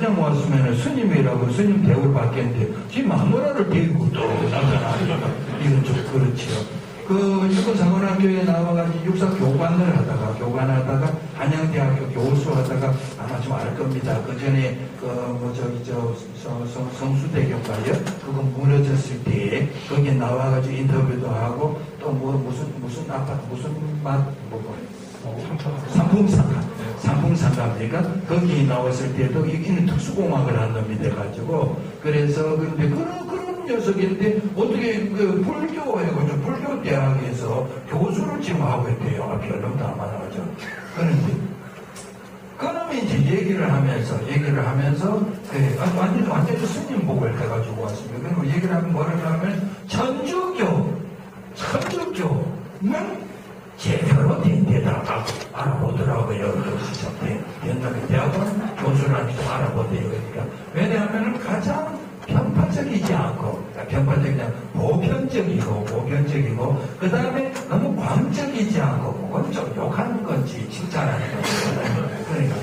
그냥 왔으면 스님이라고 스님 대우를 받겠는데 지금 마누라를 데리고 또 나타나니까 이건 좀 그렇지요. 그 일본 사관학교에 나와가지고 육사 교관을 하다가 한양대학교 교수 하다가 아마 좀 알 겁니다. 그 전에 성수대교가요? 그거 무너졌을 때 거기에 나와가지고 인터뷰도 하고 또 무슨 아파트 상풍상가입니까? 거기 나왔을 때도 이는 특수공학을 한 놈이 돼가지고 그래서 근데 그런 녀석인데 어떻게 그 불교해가지고 불교 대학에서 교수를 지금 하고 있대요. 별놈도 안 많아가지고. 그런데 그놈이 이제 얘기를 하면서 완전히 스님복을 해가지고 왔습니다. 그리고 얘기를 하면 뭐라고 하면 천주교는 제대로 된 데다가 알아보더라고요. 그래서 옛날에 대학원 교수라는 좀 알아보대요. 그러니까 왜냐하면 가장 편파적이지 않고 보편적이고 그 다음에 너무 광적이지 않고 그건 좀 욕하는 건지 칭찬하는 건지 그러니까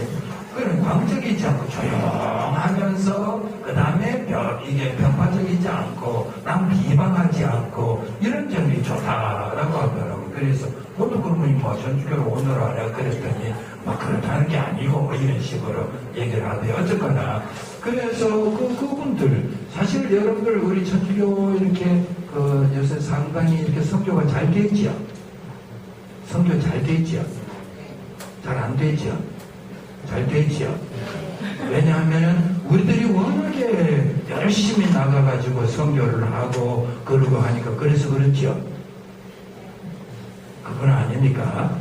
그런 광적이지 않고 조용하면서 그 다음에 이게 편파적이지 않고 남 비방하지 않고 이런 점이 좋다라고 하더라고요. 그래서 그것도 그러면 뭐 전주교로 오너라 내가 그랬더니 막 그렇다는 게 아니고 뭐 이런 식으로 얘기를 하대요. 어쨌거나 그래서 그분들 사실 여러분들 우리 천주교 이렇게 요새 상당히 이렇게 성교가 잘 되지요. 성교 잘 되지요. 잘 안 되지요. 잘 되지요. 왜냐하면 우리들이 워낙에 열심히 나가가지고 성교를 하고 그러고 하니까 그래서 그렇지요. 그건 아닙니까?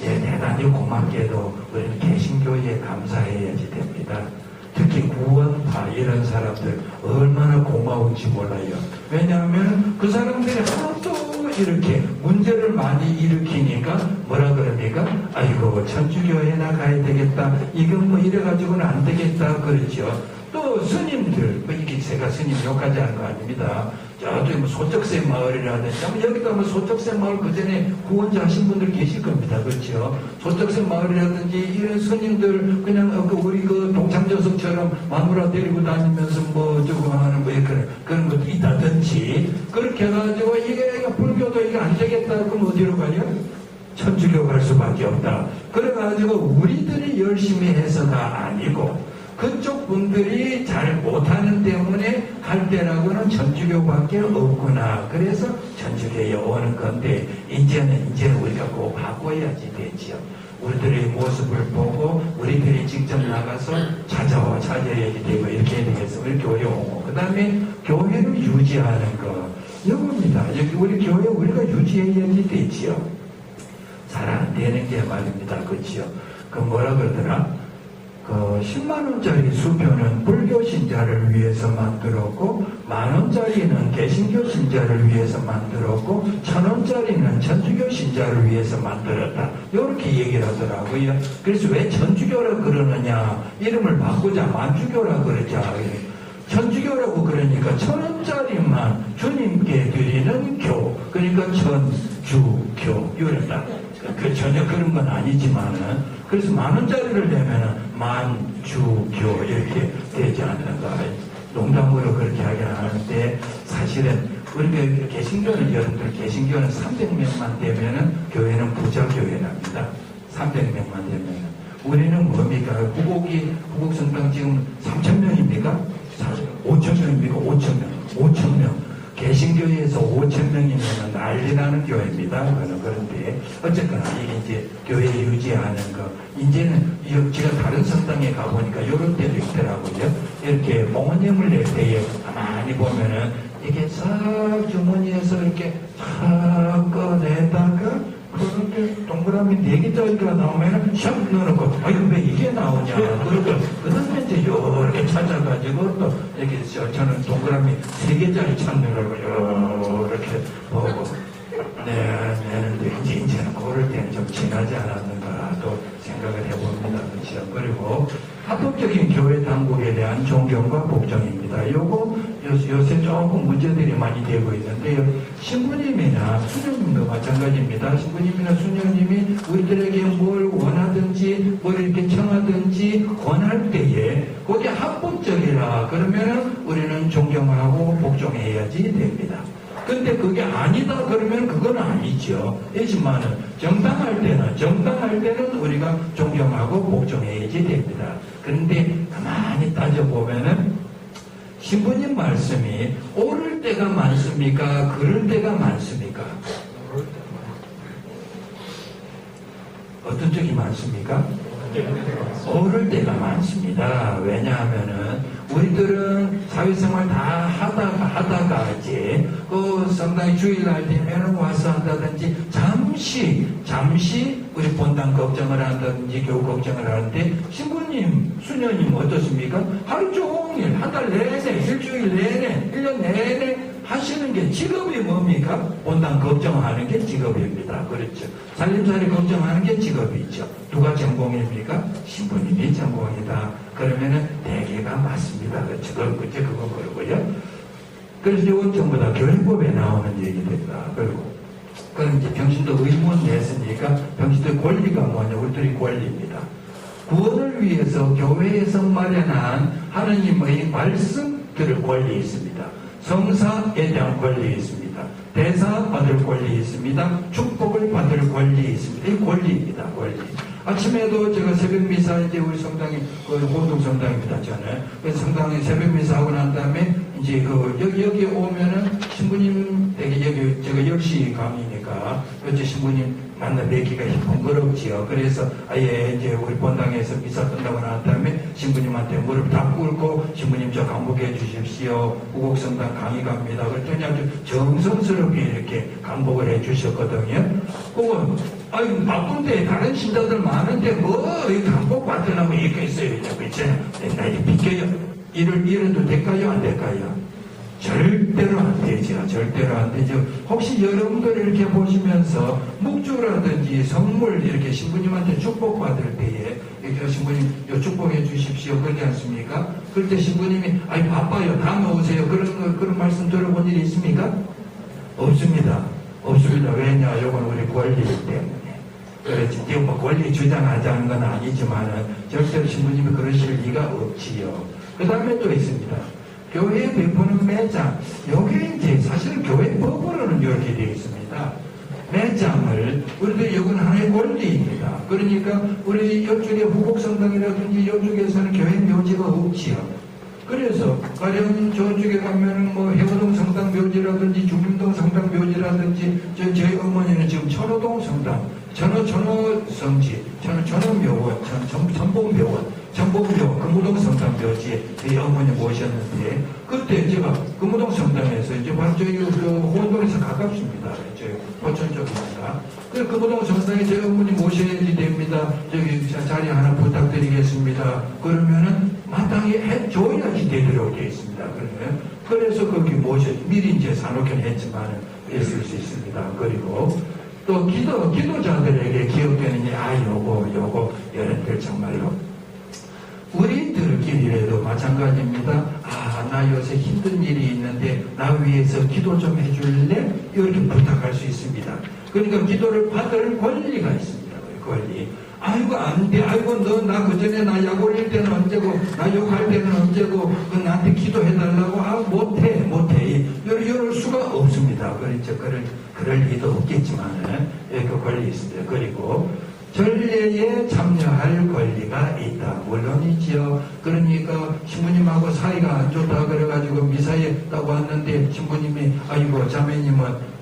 예, 대단히 고맙게도 우리는 개신교에 감사해야지 됩니다. 특히 구원파 이런 사람들 얼마나 고마운지 몰라요. 왜냐하면 그 사람들이 하도 이렇게 문제를 많이 일으키니까 뭐라 그럽니까? 아이고 천주교회나 가야 되겠다. 이건 뭐 이래가지고는 안 되겠다 그러죠. 또 스님들, 이게 제가 스님 욕하지 않은 거 아닙니다. 저기 뭐 소적새 마을이라든지, 여기다 뭐 소적새 마을 그 전에 구원자 하신 분들 계실 겁니다. 그렇죠? 소적새 마을이라든지 이런 스님들 그냥 우리 그 동창조석처럼 마누라 데리고 다니면서 뭐 저거 하는 뭐 그런 것도 있다든지 그렇게 해가지고 이게 불교도 이게 안 되겠다. 그럼 어디로 가요? 천주교 갈 수밖에 없다. 그래가지고 우리들이 열심히 해서가 아니고 그쪽 분들이 잘 못하는 때문에 할 때라고는 천주교밖에 없구나. 그래서 천주교에 오는 건데 이제는 우리가 꼭 바꿔야지 되지요. 우리들의 모습을 보고 우리들이 직접 나가서 찾아야지 되고 이렇게 해야 되겠어. 우리 교회 오고 그 다음에 교회를 유지하는 거 이겁니다. 여기 우리 교회 우리가 유지해야지 되지요. 잘 안 되는 게 말입니다. 그렇지요. 그 뭐라 그러더라? 10만원짜리 수표는 불교 신자를 위해서 만들었고, 만원짜리는 개신교 신자를 위해서 만들었고, 1000원짜리는 천주교 신자를 위해서 만들었다. 이렇게 얘기를 하더라고요. 그래서 왜 천주교라 그러느냐? 이름을 바꾸자. 만주교라 그러자. 천주교라고 그러니까 1000원짜리만 주님께 드리는 교. 그러니까 천주교. 이랬다. 전혀 그런 건 아니지만은, 그래서 만원짜리를 내면은 만주교 이렇게 되지 않는가. 농담으로 그렇게 하긴 하는데, 사실은 우리가 개신교는 여러분들 개신교는 300명만 되면은 교회는 부자교회랍니다. 300명만 되면은. 우리는 뭡니까? 구곡 성당 지금 3,000명입니까? 5,000명입니까? 5,000명. 개신교회에서 5,000명이면 난리 나는 교회입니다. 그런데 어쨌거나 이게 이제 교회 유지하는 거. 이제는 제가 다른 성당에 가보니까 이런 데도 있더라고요. 이렇게 몽원염을 낼 때에 가만히 보면은 이게 싹 주머니에서 이렇게 싹 꺼내다가 그렇게 동그라미 4개짜리가 나오면은 샥 넣어놓고 이거 왜 이게 나오냐. 그러니까 그 다음에 이제 이렇게 찾아가지고 또 이렇게 저는 동그라미 3개짜리 찾느라고 이렇게 보고 내는데 이제는 고를 때는 좀 지나지 않았는가 또 생각을 해봅니다. 그렇죠. 그리고 합법적인 교회 당국에 대한 존경과 복종입니다. 요거 요새 조금 문제들이 많이 되고 있는데요. 신부님이나 수녀님도 마찬가지입니다. 신부님이나 수녀님이 우리들에게 뭘 원하든지 뭘 이렇게 청하든지 권할 때에 거기에 합법 있다. 그러면은 우리는 존경하고 복종해야지 됩니다. 근데 그게 아니다 그러면 그건 아니죠. 하지만은 정당할 때는 우리가 존경하고 복종해야지 됩니다. 그런데 가만히 따져보면은 신부님 말씀이 옳을 때가 많습니까? 그럴 때가 많습니까? 어떤 쪽이 많습니까? 옳을 때가 많습니다. 왜냐하면은 우리들은 사회생활 다 하다가 이제 상당히 주일날 되면 와서 한다든지 잠시 우리 본당 걱정을 한다든지 교우 걱정을 하는데 신부님, 수녀님 어떻습니까? 하루 종일 한 달 내내 일주일 내내 1년 내내 하시는 게 직업이 뭡니까? 본당 걱정하는 게 직업입니다. 그렇죠. 살림살이 걱정하는 게 직업이죠. 누가 전공입니까? 신부님이 전공이다. 그러면은 대개가 맞습니다. 그렇죠. 그거 그러고요. 그래서 이건 전부 다 교회법에 나오는 얘기입니다. 그리고 그럼 이제 병신도 의문 냈으니까 병신도의 권리가 뭐냐? 우리들의 권리입니다. 구원을 위해서 교회에서 마련한 하느님의 말씀들을 권리 있습니다. 성사에 대한 권리 있습니다. 대사 받을 권리 있습니다. 축복을 받을 권리 있습니다. 이 권리입니다. 권리. 아침에도 제가 새벽미사 이제 우리 성당이 공동 성당입니다. 저는 그래서 성당에 새벽미사 하고 난 다음에 이제 여기 오면은 신부님 여기 제가 10시 강의니까 어째 신부님 만나 뵙기가 번거롭지요. 그래서 아예 이제 우리 본당에서 미사 끝나고 난 다음에 신부님한테 무릎 다 꿇고 신부님 저 강복해 주십시오. 우곡성당 강의 갑니다. 그랬더니 아주 정성스럽게 이렇게 강복을 해 주셨거든요. 그건 아유 바쁜데 다른 신자들 많은데 이 강복 받으라고 이렇게 있어요. 그렇죠? 나 이제 비켜요. 이래도 될까요? 안 될까요? 절대로 안 되죠. 절대로 안 되죠. 혹시 여러분들 이렇게 보시면서 묵주라든지 선물 이렇게 신부님한테 축복받을 때에 이렇게 신부님 요 축복해 주십시오. 그렇지 않습니까? 그럴 때 신부님이 아이 바빠요. 다음에 오세요. 그런 말씀 들어본 일이 있습니까? 없습니다. 없습니다. 왜냐? 이건 우리 권리이기 때문에. 그렇지. 지금 뭐 권리 주장하자는 건 아니지만은 절대로 신부님이 그러실 리가 없지요. 그 다음에 또 있습니다. 교회에 베푸는 매장. 여기 이제 사실은 교회 법으로는 이렇게 되어 있습니다. 매장을, 우리들 여기는 하나의 권리입니다. 그러니까 우리 이쪽에 후곡성당이라든지 이쪽에서는 교회 묘지가 없지요. 그래서 가령 저쪽에 가면은 뭐 해화동 성당 묘지라든지 중림동 성당 묘지라든지 저희 어머니는 지금 천호동 성당, 천호성지, 천호묘원, 전복묘, 금우동 성당 묘지에 저희 어머니 모셨는데 그때 제가 금우동 성당에서 이제 바로 저희 호원동에서 가깝습니다. 저희 포천 쪽입니다. 그래서 금우동 성당에 저희 어머니 모셔야지 됩니다. 저기 자리 하나 부탁드리겠습니다. 그러면은 마땅히 해줘야지 되도록 되어 있습니다. 그래서 거기 미리 이제 사놓긴 했지만은 있을 수 있습니다. 그리고 또 기도자들에게 기억되는 요거 여러분들 정말로 우리들끼리라도 마찬가지입니다. 나 요새 힘든 일이 있는데 나 위해서 기도 좀 해줄래? 이렇게 부탁할 수 있습니다. 그러니까 기도를 받을 권리가 있습니다. 권리. 아이고 안 돼. 아이고 너 나 그전에 나 약 올릴 때는 언제고 나 욕할 때는 언제고 나한테 기도해달라고 못해. 이럴 수가 없습니다. 그렇죠. 그럴 리도 없겠지만은 그 권리 있습니다. 그리고 전례에 참여할 권리가 있다. 물론이지요. 그러니까 신부님하고 사이가 안 좋다 그래가지고 미사에 딱 왔는데 신부님이 아이고 자매님은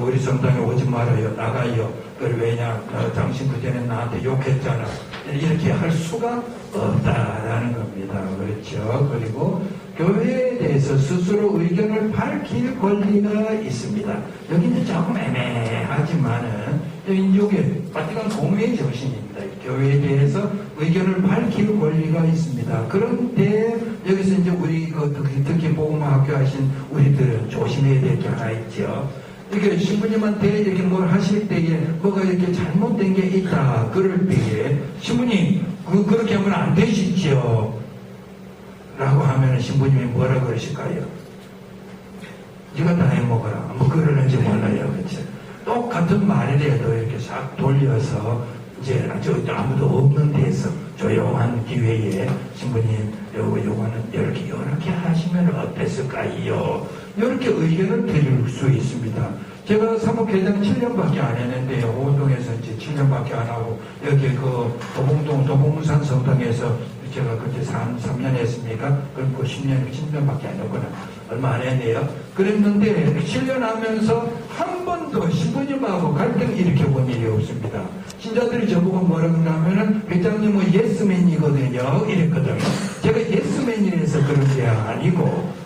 우리 성당에 오지 말아요. 나가요. 왜냐 당신 그전에 나한테 욕했잖아. 이렇게 할 수가 없다라는 겁니다. 그렇죠. 그리고 교회에 대해서 스스로 의견을 밝힐 권리가 있습니다. 여기는 조금 애매하지만은 이게 바티칸 공회의 정신입니다. 교회에 대해서 의견을 밝힐 권리가 있습니다. 그런데 여기서 이제 우리 특히 복음화 학교 하신 우리들은 조심해야 될 게 하나 있죠. 이렇게 신부님한테 이렇게 뭘 하실 때에 뭐가 이렇게 잘못된 게 있다. 그럴 때에 신부님 그렇게 하면 안 되시죠. 라고 하면 신부님이 뭐라 그러실까요? 네가 다 해먹어라. 뭐 그러는지 몰라요. 그렇죠? 똑같은 말이라도 이렇게 싹 돌려서 이제 아무도 없는 데서 조용한 기회에 신부님 요거는 이렇게 하시면 어땠을까요? 이렇게 의견을 드릴 수 있습니다. 제가 사무회장 7년밖에 안 했는데요. 호동에서 이제 7년밖에 안 하고 여기 그 도봉산 성당에서 제가 그때 3년 했습니까? 그럼 그 10년밖에 안 했구나. 얼마 안 했네요. 그랬는데 7년 하면서 한 번도 신부님하고 갈등 일으켜본 일이 없습니다. 신자들이 저보고 뭐라고 하면은 회장님은 예스맨이거든요. 이랬거든요. 제가 예스맨이라서 그런 게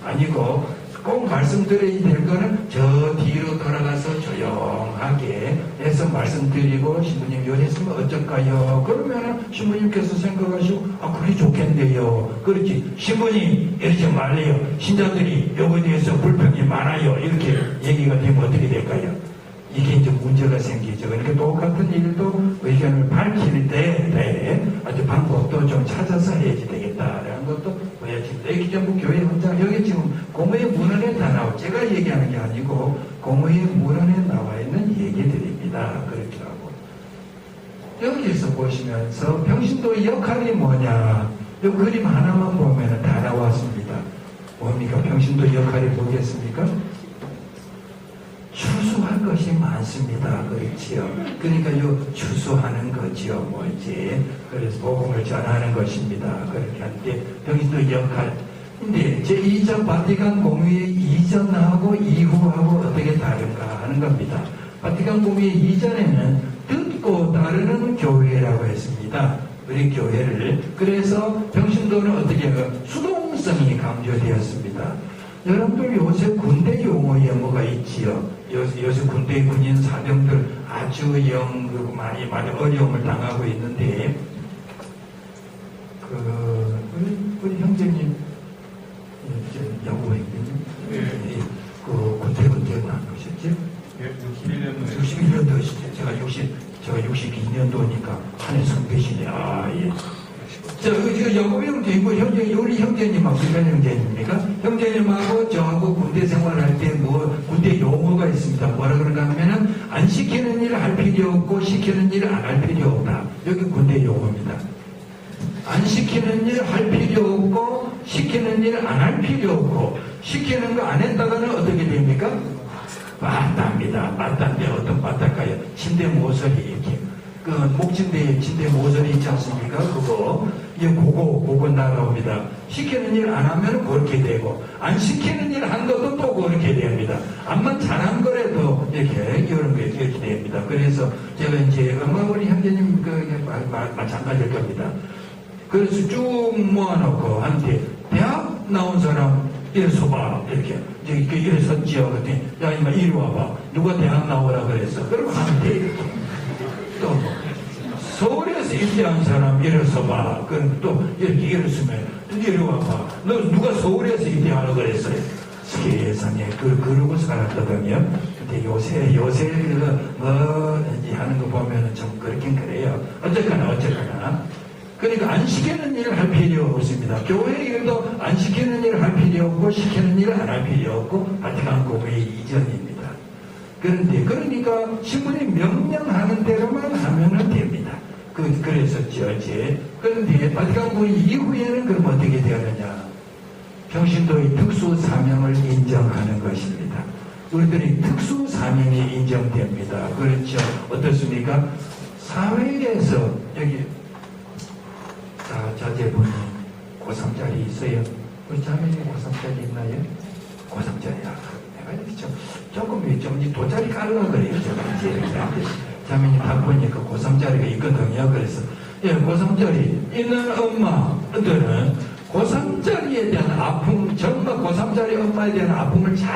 아니고 꼭 말씀드려야 될 거는 저 뒤로 돌아가서 조용하게 해서 말씀드리고 신부님 요랬으면 어쩔까요? 그러면 신부님께서 생각하시고 그게 좋겠네요. 그렇지 신부님 이러지 말래요. 신자들이 요거에 대해서 불평이 많아요. 이렇게 얘기가 되면 어떻게 될까요? 이게 이제 문제가 생기죠. 그러니까 똑같은 일도 의견을 밝힐 때 아주 방법도 좀 찾아서 해야지 되겠다라는 것도 보여집니다. 여기 전부 교회 혼자 여기 지금 공의 문헌에 다 나와. 제가 얘기하는 게 아니고 공의 문헌에 나와 있는 얘기들입니다. 그렇게 하고 여기서 보시면서 평신도의 역할이 뭐냐? 이 그림 하나만 보면 다 나왔습니다. 뭡니까? 평신도의 역할이 뭐겠습니까? 추수할 것이 많습니다. 그렇지요. 그러니까 추수하는 거지요. 뭐지. 그래서 복음을 전하는 것입니다. 그렇게 하는데 평신도 역할. 근데 제2차 바티칸 공의회 이전하고 이후하고 어떻게 다른가 하는 겁니다. 바티칸 공의회 이전에는 듣고 따르는 교회라고 했습니다. 우리 교회를. 그래서 평신도는 어떻게 수동성이 강조되었습니다. 여러분들 요새 군대 용어에 뭐가 있지요? 요새 군대 군인 사병들 아주 많이 어려움을 당하고 있는데, 우리 형제님, 여고 형제님, 군대 안 오셨지? 61년도시죠. 제가 62년도니까 한해 선배시네. 예. 저 여고 형제이고 우리 형제님하고 주변 형제님입니까? 형제님하고 저하고 군대 생활할 때 군대 용어가 있습니다. 뭐라 그런가 하면은 안 시키는 일을 할 필요 없고 시키는 일을 안 할 필요 없다. 여기 군대 용어입니다. 안 시키는 일을 할 필요 없고 시키는 일을 안 할 필요 없고 시키는 거 안 했다가는 어떻게 됩니까? 맞답니다. 맞다인데 어떤 맞달까요? 침대 모서리 이렇게. 목침대에 침대 모서리 있지 않습니까? 그거 날아옵니다. 시키는 일 안 하면 그렇게 되고, 안 시키는 일 한 것도 또 그렇게 됩니다. 암만 잘한 거라도 이렇게 됩니다. 그래서 제가 이제 우리 형제님 마찬가지일 겁니다. 그래서 쭉 모아놓고 한테 대학 나온 사람 이래서 봐. 이렇게 이래서지요. 그랬더니 야 이마 이리 와봐. 누가 대학 나오라 그랬어. 그러면 한테 이렇게. 또 서울에서 입대한 사람 이래서 봐. 그럼 또 이렇게 이랬으면 이리 와봐. 너 누가 서울에서 입대하라 그랬어요? 세상에 그러고 살았거든요. 근데 요새 하는 거 보면은 좀 그렇긴 그래요. 어쨌거나 그러니까 안 시키는 일을 할 필요 없습니다. 교회 일도 안 시키는 일을 할 필요 없고 시키는 일을 안 할 필요 없고 바티칸 공회의 이전입니다. 그러니까 신부님 명령하는 대로만 하면 됩니다. 그랬었죠, 어제. 그런데 바티칸 공회 이후에는 그럼 어떻게 되느냐? 평신도의 특수 사명을 인정하는 것입니다. 우리들이 특수 사명이 인정됩니다. 그렇죠? 어떻습니까? 사회에서 여기 자제분이 고3짜리 있어요. 우리 자매님 고3짜리 있나요? 고3짜리야. 조금 좀 돗자리 깔라 그래요. 제가 이제 이렇게 자매님 딱 보니까 고3짜리가 있거든요. 그래서 고3짜리 있는 엄마들은 고3짜리에 대한 아픔, 정말 고3짜리 엄마에 대한 아픔을 잘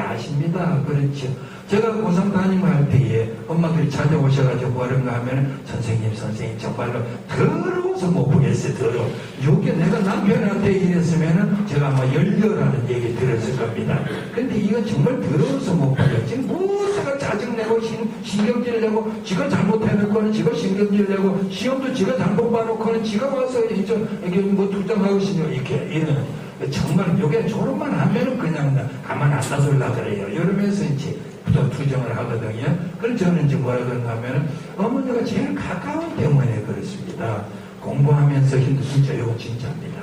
아십니다. 그렇죠. 제가 고3 담임을 할 때에 엄마들이 찾아오셔가지고 뭐런가 하면 선생님 정말로 더러워서 못 보겠어요. 더러워. 이게 내가 남편한테 이랬으면은 제가 아마 열려라는 얘기 들었을 겁니다. 근데 이건 정말 더러워서 못 봐요. 지금 무엇가 짜증내고 신경질 내고 지가 잘못해놓고는 지가 신경질 내고 시험도 지가 잘못 봐놓고는 지가 와서 이게 뭐 투정하고 싶냐 이런 정말 요게 졸업만 하면은 그냥 가만 안 놔둘라 그래요. 이러면서 이제 투정을 하거든요. 그래서 저는 이제 뭐라 그런가 하면은 어머니가 제일 가까운 때문에 그렇습니다. 공부하면서 진짜 이거 진짜입니다.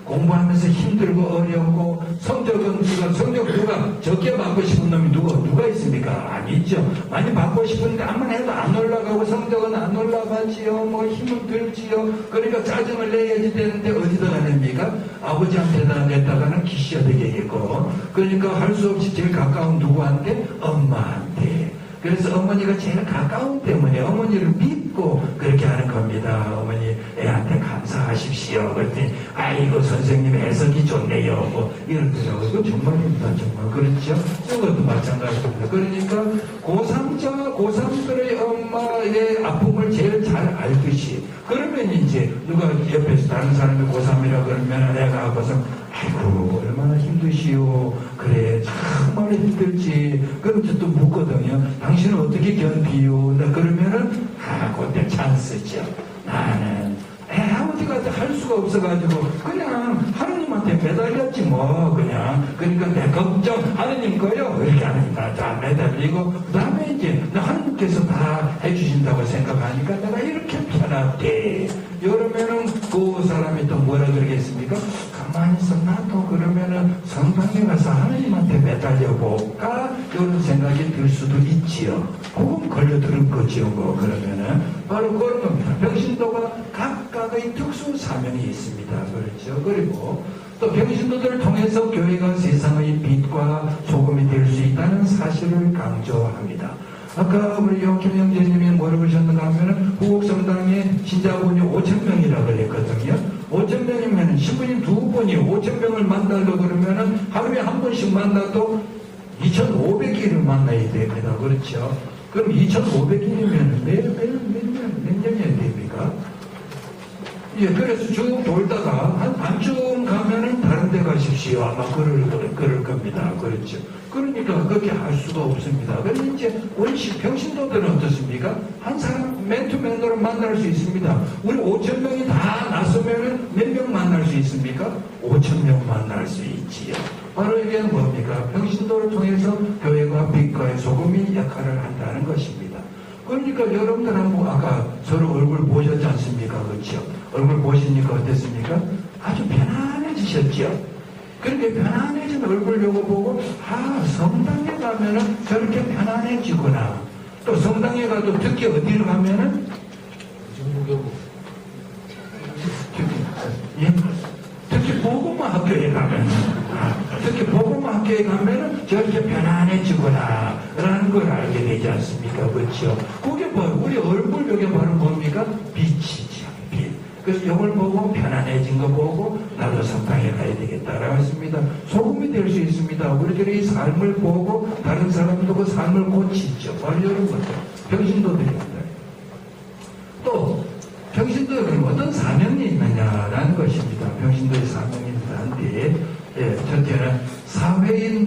공부하면서 힘들고 어렵고 성적 누가 적게 받고 싶은 놈이 누가 있습니까? 아니죠. 많이 받고 싶은데 아무리 해도 안 올라가고 성적은 안 올라가지요. 뭐 힘을 들지요. 그러니까 짜증을 내야지 되는데 어디다가 냅니까? 아버지한테다 냈다가는 기시가 되겠고, 그러니까 할 수 없이 제일 가까운 누구한테? 엄마한테. 그래서 어머니가 제일 가까운 때문에 어머니를 믿고 그렇게 하는 겁니다. 어머니 애한테 감사하십시오. 그랬더니 아이고 선생님 해석이 좋네요. 뭐 이러더라고요. 이거 정말입니다. 정말. 그렇죠? 이것도 마찬가지입니다. 그러니까 고3들의 엄마의 아픔을 제일 잘 알듯이, 그러면 이제 누가 옆에서 다른 사람이 고3이라 그러면 애가 아파서 아이고 얼마나 힘드시오. 그래 정말 힘들지. 그럼 또 묻거든요. 당신은 어떻게 견디요? 그러면은 그때 찬스죠. 나는 어디 가서 할 수가 없어가지고 그냥 하느님한테 매달렸지 뭐. 그러니까 내 걱정 하느님 거요 이렇게 하니까 다 매달리고, 그 다음에 이제 하느님께서 다 해주신다고 생각하니까 내가 이렇게 편하대. 이러면은 그 사람이 또 뭐라 그러겠습니까? 가만히 있어 나도 그러면은 성당에 가서 하느님한테 매달려 볼까? 이런 생각이 들 수도 있지요. 그건 걸려드는 거지요. 뭐 그러면은 바로 그런 겁니다. 병신도가 각각의 특수 사명이 있습니다. 그렇죠. 그리고 또 병신도들을 통해서 교회가 세상의 빛과 소금이 될 수 있다는 사실을 강조합니다. 아까 우리 영kim 형제님이 뭐라고 그러셨는가 하면은 후곡성당에 신자분이 5,000명이라고 그랬거든요. 5,000명이면은 신부님 2분이 5,000명을 만나려고 그러면은 하루에 한 번씩 만나도 2,500일을 만나야 됩니다. 그렇죠? 그럼 2,500일이면 몇 년이 됩니까? 예, 그래서 쭉 돌다가 한 밤쯤 가면은 다른 데 가십시오. 아마 그럴 겁니다. 그렇죠. 그러니까 그렇게 할 수가 없습니다. 그런데 이제 우리 병신도들은 어떻습니까? 한 사람 맨투맨으로 만날 수 있습니다. 우리 5,000명이 다 나서면은 몇 명 만날 수 있습니까? 5,000명 만날 수 있지요. 바로 이게 뭡니까? 병신도를 통해서 교회가 빛과 소금이 역할을 한다는 것입니다. 그러니까 여러분들 한번 아까 서로 얼굴 보셨지 않습니까? 그렇죠? 얼굴 보시니까 어땠습니까? 아주 편안해지셨죠? 그렇게 편안해진 얼굴 요거 보고 성당에 가면은 저렇게 편안해지구나. 또 성당에 가도 특히 어디를 가면은 특히 복음화 학교에 가면 저렇게 편안해지구나 라는 걸 알게 되지 않습니까? 그렇죠? 그게 뭐 우리 얼굴 여기 바로 뭡니까? 빛이죠. 빛. 그래서 이걸 보고 편안해진 거 보고 나도 성당에 가야 되겠다라고 했습니다. 소금이 될 수 있습니다. 우리들이 삶을 보고 다른 사람도 그 삶을 고치죠. 바로 이런 거죠. 병신도들입니다. 또 병신도에는 어떤 사명이 있느냐라는 것입니다. 병신도의 사명이 있는데, 첫째는 사회인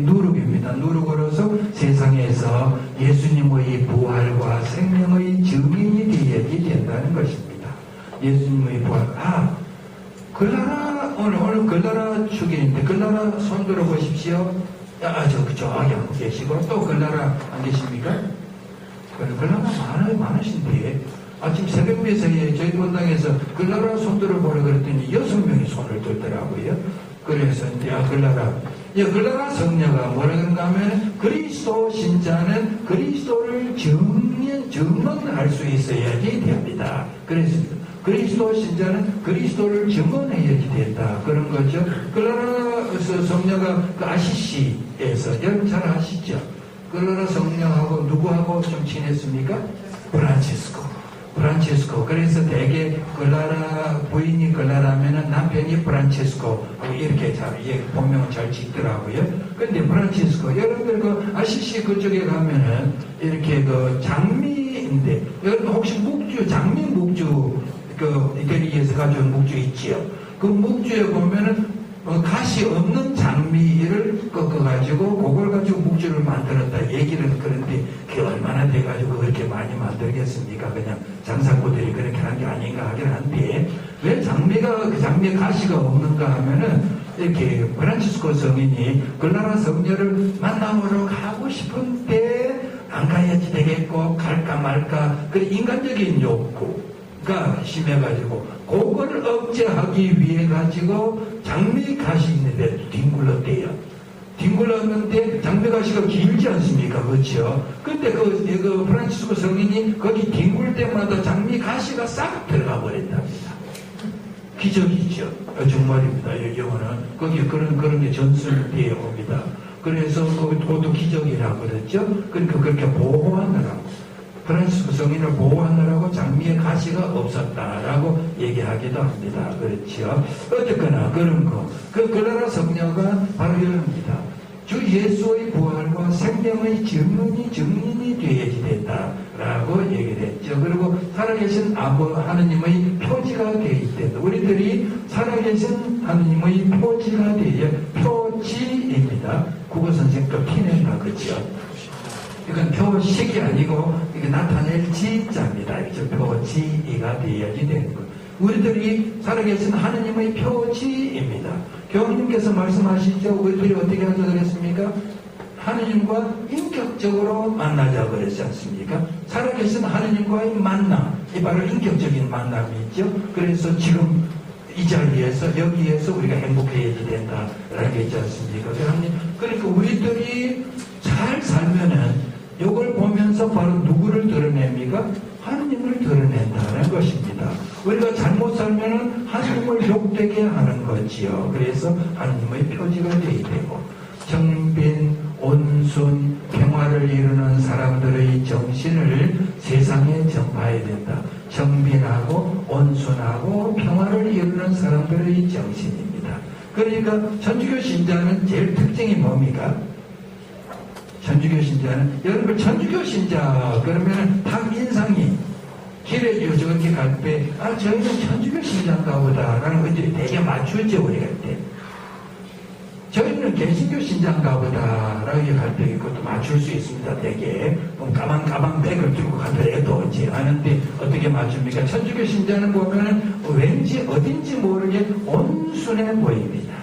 누룩입니다. 누룩으로서 세상에서 예수님의 부활과 생명의 증인이 되어야지 된다는 것입니다. 예수님의 부활. 글라라, 오늘 글라라 축일인데, 글라라 손 들어보십시오. 저기 한 분 계시고, 또 글라라 안 계십니까? 글라라 많으신데, 아침 새벽 미사에 저희 본당에서 글라라 손 들어보라 그랬더니 6명이 손을 들더라고요. 그래서 이제 글라라 성녀가 뭐라 그런가 하면 그리스도 신자는 그리스도를 증언할 수 있어야지 됩니다. 그랬습니다. 그리스도 신자는 그리스도를 증언해야지 된다. 그런 거죠. 글라라 성녀가 그 아시시에서 여러분 잘 아시죠? 글라라 성녀하고 누구하고 좀 친했습니까? 프란체스코. 그래서 대개 글라라 부인이 글라라면은 남편이 프란체스코 이렇게 본명을 잘 짓더라고요. 근데 프란체스코 여러분들 그 아시시 그쪽에 가면은 이렇게 그 장미인데 여러분 혹시 장미 묵주 그 이태리에서 가져온 묵주 있지요. 그 묵주에 보면은 가시 없는 장미를 꺾어가지고 그걸 가지고 묵주를 만들었다 얘기를 그런데 그게 얼마나 돼가지고 그렇게 많이 만들겠습니까? 그냥 장사꾼들이 그렇게 한 게 아닌가 하긴 한데 왜 그 장미에 가시가 없는가 하면은 이렇게 프란치스코 성인이 글라라 성녀를 만나러 가고 싶은데 안 가야지 되겠고 갈까 말까 그 인간적인 욕구 가시가 심해가지고 그걸 억제하기 위해 가지고 장미 가시 있는데 뒹굴렀대요. 뒹굴렀는데 장미 가시가 길지 않습니까? 그렇죠? 근데 그 프란치스코 성인이 거기 뒹굴 때마다 장미 가시가 싹 들어가 버린답니다. 기적이죠. 정말입니다. 영어는 거기 그런 게 전술되어 옵니다. 그래서 그것도 기적이라고 그랬죠. 그러니까 그렇게 보호하느라고 프란치스코 성인을 보호하느라고 장미의 가시가 없었다라고 얘기하기도 합니다. 그렇죠. 어쨌거나 그런 거. 그 글라라 성녀가 바로 이럽니다. 주 예수의 부활과 생명의 증인이 되어야지 된다라고 얘기를 했죠. 그리고 살아계신 아버 하느님의 표지가 되어 있다. 우리들이 살아계신 하느님의 표지가 되어 표지입니다. 국어선생도 티낸다. 그렇죠. 이건 표식이 아니고 이게 나타낼 지자입니다. 그렇죠? 표지가 되어야지 되는 것. 우리들이 살아계신 하느님의 표지입니다. 교수님께서 말씀하시죠. 우리들이 어떻게 하자 그랬습니까? 하느님과 인격적으로 만나자 그랬지 않습니까? 살아계신 하느님과의 만남, 이 바로 인격적인 만남이죠. 그래서 지금 이 자리에서 여기에서 우리가 행복해야 된다라는 게 있지 않습니까? 그러니까 우리들이 잘 살면은 이걸 보면서 바로 누구를 드러냅니까? 하느님을 드러낸다는 것입니다. 우리가 잘못 살면은 하느님을 욕되게 하는 거지요. 그래서 하느님의 표지가 되어야 되고, 정빈, 온순, 평화를 이루는 사람들의 정신을 세상에 전파해야 된다. 정빈하고 온순하고 평화를 이루는 사람들의 정신입니다. 그러니까 천주교 신자는 제일 특징이 뭡니까? 천주교 신자는, 여러분 천주교 신자 그러면 딱 인상이 길에 저렇게 갈 때 저희는 천주교 신자인가 보다 라는 것들이 되게 맞추죠. 우리가 때 저희는 개신교 신자인가 보다 라고 할 때 그것도 맞출 수 있습니다. 되게 가방 백을 들고 가더라도 이제 하는데 어떻게 맞춥니까? 천주교 신자는 보면은 왠지 어딘지 모르게 온순해 보입니다.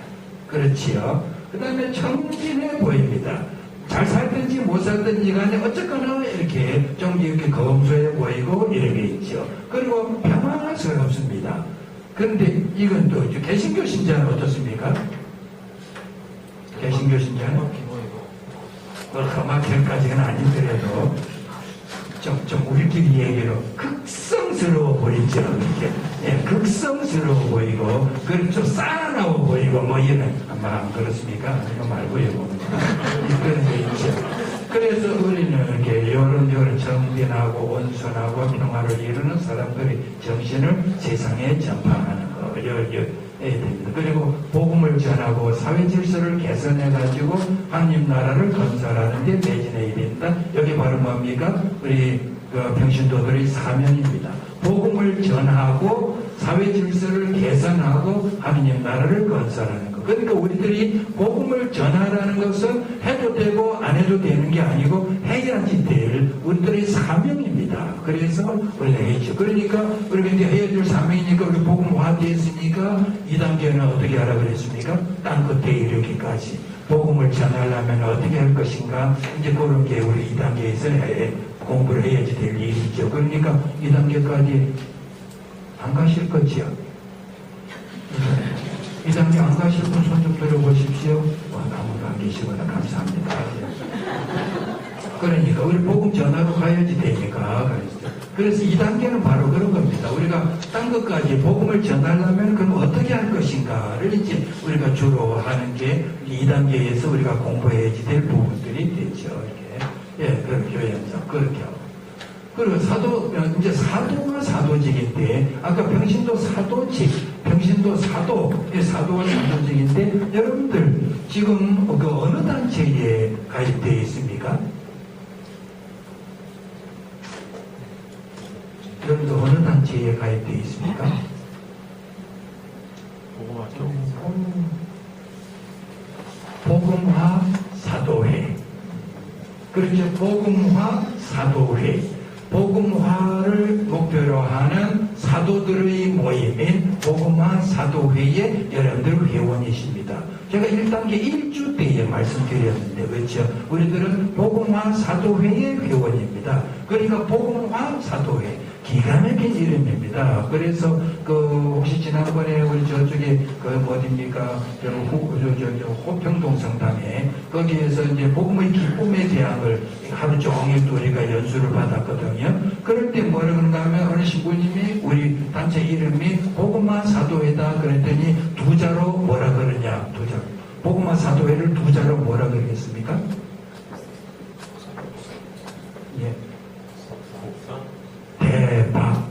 그렇지요. 그 다음에 청진해 보입니다. 잘 살든지 못 살든지 간에 어쨌거나 이렇게 좀 이렇게 검소해 보이고 이런 게 있죠. 그리고 평화스럽습니다. 그런데 이건 또 개신교 신자는 어떻습니까? 개신교 신자는 험악해까지는 아니더라도 좀 우리끼리 얘기로 극성스러워 보이죠. 이렇게 극성스러워 보이고 그리고 좀 싸나워 보이고 뭐 이런 아마 그렇습니까? 이거 말고요. 그런 게 있죠. 그래서 우리는 이렇게 이런 정빈하고 온순하고 평화를 이루는 사람들의 정신을 세상에 전파하는 거 해야 됩니다. 그리고 복음을 전하고 사회 질서를 개선해 가지고 하나님 나라를 건설하는 데 매진해야 된다. 여기 바로 뭡니까? 우리 평신도들의 사명입니다. 복음을 전하고 사회 질서를 개선하고 하나님 나라를 건설하는 것. 그러니까 우리들이 복음을 전하라는 것은 해도 되고 안 해도 되는 게 아니고 해야지 될 우리들의 사명입니다. 그래서 우리가 했죠. 그러니까 우리가 이제 해야 될 사명이니까 우리 복음화되었으니까 2단계는 어떻게 하라 그랬습니까? 땅 끝에 이르기까지. 복음을 전하려면 어떻게 할 것인가? 이제 그런 게 우리 2단계에서 공부를 해야지 될 일이죠. 그러니까 2단계까지 안 가실 거지요? 2단계 안 가실 분 손 좀 들어보십시오. 아무도 안 계시거나 감사합니다. 그러니까 우리 복음 전하러 가야지 되니까. 그래서 2단계는 바로 그런 겁니다. 우리가 딴 것까지 복음을 전하려면 그럼 어떻게 할 것인가를 이제 우리가 주로 하는 게 2단계에서 우리가 공부해야지 될 부분들이 되죠. 이렇게. 그런 교회에서 그렇게 하고. 그리고 이제 사도가 사도직인데, 아까 평신도 사도직, 평신도 사도가 사도직인데, 여러분들 지금 어느 단체에 가입되어 있습니까? 여러분들 어느 단체에 가입되어 있습니까? 복음화 사도회. 그렇죠. 복음화 사도회. 복음화를 목표로 하는 사도들의 모임인 복음화 사도회의 여러분들 회원이십니다. 제가 1단계 1주 때에 말씀드렸는데, 그렇죠? 우리들은 복음화 사도회의 회원입니다. 그러니까 복음화 사도회. 기가 막힌 이름입니다. 그래서 혹시 지난번에 우리 저쪽에 어딥니까? 호평동 성당에 거기에서 이제 복음의 기쁨의 대학을 하루 종일 또 우리가 연수를 받았거든요. 그럴 때 뭐라 그런가 하면 어느 신부님이 우리 단체 이름이 복음화 사도회다 그랬더니 두 자로 뭐라 그러냐? 두 자. 복음화 사도회를 두 자로 뭐라 그러겠습니까? 예. 대박.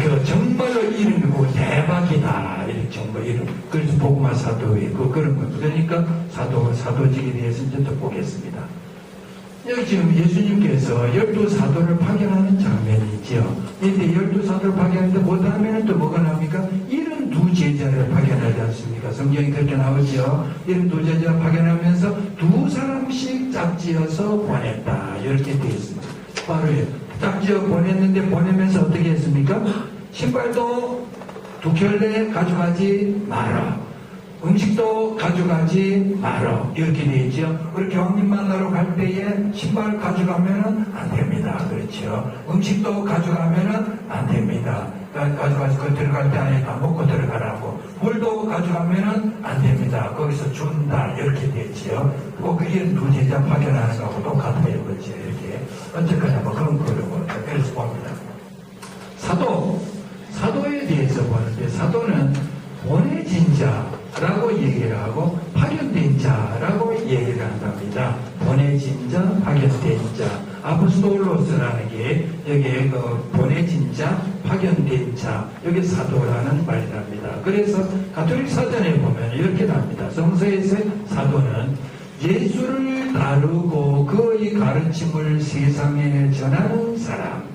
이렇게 정말로 이름이고 대박이다. 이렇게 정말 이름. 그래서 복음화 사도회 그런 거. 그러니까 사도직에 대해서 이제 또 보겠습니다. 여기 지금 예수님께서 12사도를 파견하는 장면이죠. 이때 12사도를 파견하는데 그 다음에는 또 뭐가 나옵니까? 72제자를 파견하지 않습니까? 성경이 그렇게 나오죠. 72제자를 파견하면서 두 사람씩 짝지어서 보냈다. 이렇게 되어 있습니다. 바로 짝지어 보냈는데 보내면서 어떻게 했습니까? 신발도 두 켤레 가져가지 마라. 음식도 가져가지 마라. 이렇게 되어 있죠. 우리 교황님 만나러 갈 때에 신발 가져가면은 안 됩니다. 그렇죠. 음식도 가져가면은 안 됩니다. 가져가서 들어갈 때 안에 다 먹고 들어가라고. 물도 가져가면은 안 됩니다. 거기서 준다. 이렇게 되어 있죠. 꼭 이런 두 제자 파견하는 거하고 똑같아요. 그렇죠. 이렇게. 어쨌거나 뭐 그런 거라고. 그래서 봅니다. 사도에 대해서 보는데 사도는 보내진 자라고 얘기를 하고 파견된 자라고 얘기를 한답니다. 보내진 자, 파견된 자, 아포스톨로스라는 게 여기에 보내진 자, 파견된 자, 여기 사도라는 말이랍니다. 그래서 가톨릭 사전에 보면 이렇게 나옵니다. 성서에서의 사도는 예수를 다루고 그의 가르침을 세상에 전하는 사람.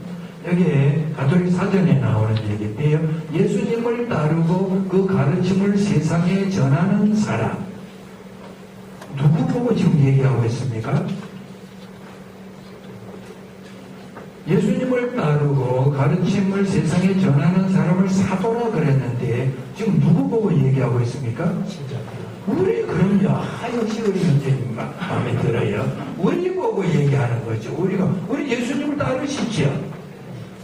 여기에 가톨릭 사전에 나오는 얘기인데요. 예수님을 따르고 그 가르침을 세상에 전하는 사람. 누구 보고 지금 얘기하고 있습니까? 예수님을 따르고 가르침을 세상에 전하는 사람을 사도라 그랬는데 지금 누구 보고 얘기하고 있습니까? 우리 그럼요. 역시 우리 선생님 마음에 들어요. 우리 보고 얘기하는 거죠. 우리 예수님을 따르시죠.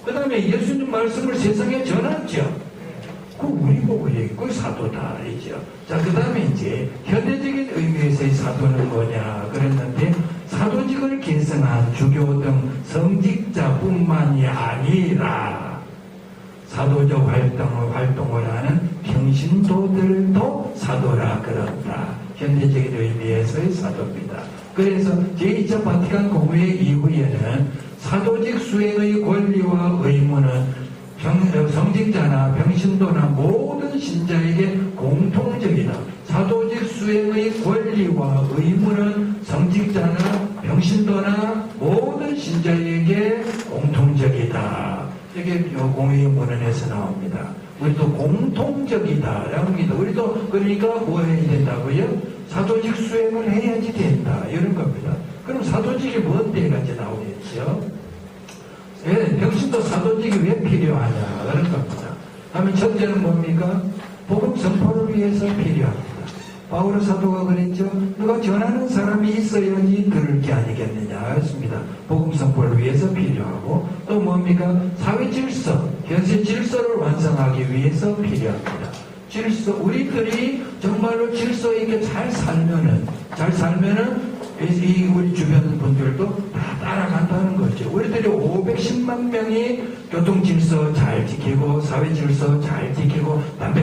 그 다음에 예수님 말씀을 세상에 전하죠. 그 우리 보고 얘기, 그 사도다. 이죠. 자, 그 다음에 이제 현대적인 의미에서의 사도는 뭐냐 그랬는데 사도직을 계승한 주교 등 성직자뿐만이 아니라 사도적 활동을 하는 평신도들도 사도라 그런다. 현대적인 의미에서의 사도입니다. 그래서 제2차 바티칸 공회 이후에는 사도직 수행의 권리와 의무는 성직자나 평신도나 모든 신자에게 공통적이다. 사도직 수행의 권리와 의무는 성직자나 평신도나 모든 신자에게 공통적이다. 이게 공회의 문헌에서 나옵니다. 우리도 공통적이다라고 합니다. 우리도 그러니까 뭐 해야 된다고요? 사도직 수행을 해야지 된다. 이런 겁니다. 그럼 사도직이 뭔데 이제 나오겠죠? 예, 평신도 사도직이 왜 필요하냐 그런 겁니다. 다음에 첫째는 뭡니까? 복음 선포를 위해서 필요합니다. 바울 사도가 그랬죠. 누가 전하는 사람이 있어야지 들을 게 아니겠느냐 했습니다. 복음 선포를 위해서 필요하고 또 뭡니까? 사회 질서, 현세 질서를 완성하기 위해서 필요합니다. 질서, 우리들이 정말로 질서 있게 잘 살면은 우리 주변 분들도 다 따라간다는 거죠. 우리들이 510만 명이 교통 질서 잘 지키고 사회 질서 잘 지키고 담배